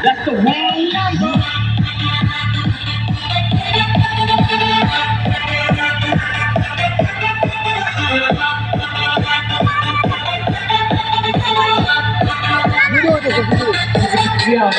That's the wrong number. Yeah.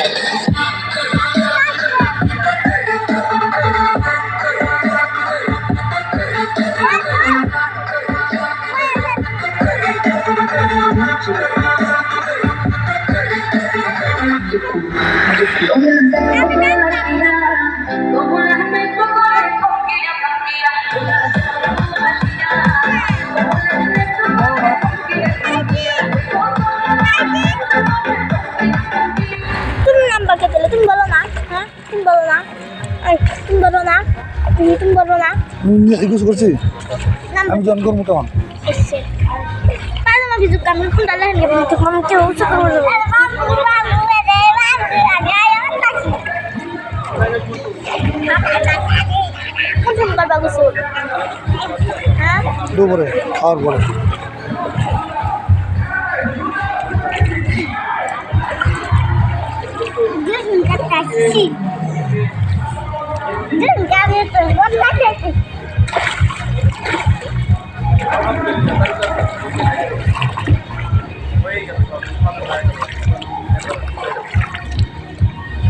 তুমি বলো না, হ্যাঁ তুমি বলো না, তুমি বলো না, তুমি বলো না। কিছু করছি আমি জন করবো তখন পারলাম কিছু কাম ফুল ডালা নিয়ে তখন কেউ উৎসব করবো। কোন করবা কিছু হ্যাঁ দুপুরে খাওয়ার পরে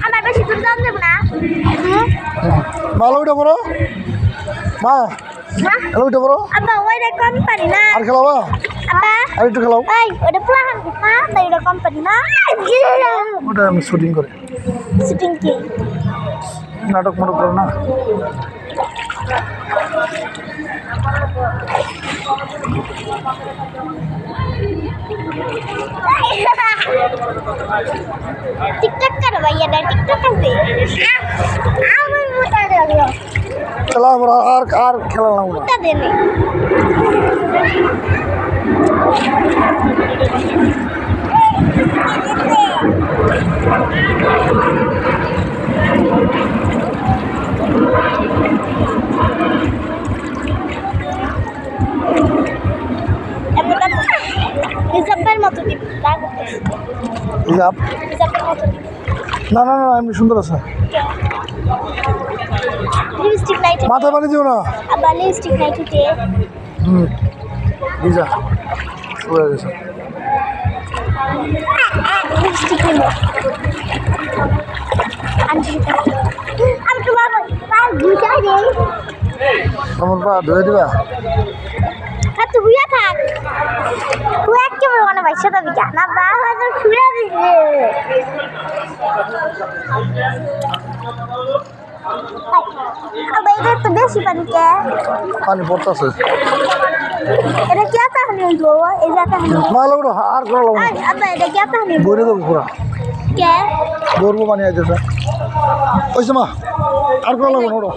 আমার বেশি দূর দাম দেবো না। ভালো ওইটা বড় মা হ্যালো ওইটা বড় আব্বা ওইটা কোম্পানি না। আর খেলাবা আব্বা আর একটু খেলাও এই ওটা পুরান না তাই ওটা কোম্পানি না। ওটা আমি শুটিং করে শুটিং কি নাটক মাটক করো না टिकटॉक करो भैया ना टिकटॉक करते আমার মোটা গেল খেলা আর খেলা না মোটা দেনে হিসাবের মতো দিব হিসাব হিসাবের মতো দিব না না না এমনি সুন্দর আছে লিপস্টিক নাই মাথায় পানি দিও না আবার লিপস্টিক নাই ঠিকই ভিজা হয়ে গেছে লিপস্টিক নেব আমি তো বাবা বুঝা দেই আমার পা ধুয়ে দিবা আর তুই বুঝা থাক তুই একেবারে মানে বাইশা দাবি না বাবা তো ছুড়ে দিছে আবার এটা তো বেশি পানি কে পানি পড়তেছে এটা কি তাহলে হইবো এই যে তাহলে মালা ওটা আর করা লাগবে না আব্বা এটা কি তাহলে বইরে দেবো পুরা কে গরবো পানি আইতেছে ওইসে মা আর করা লাগবে না ওটা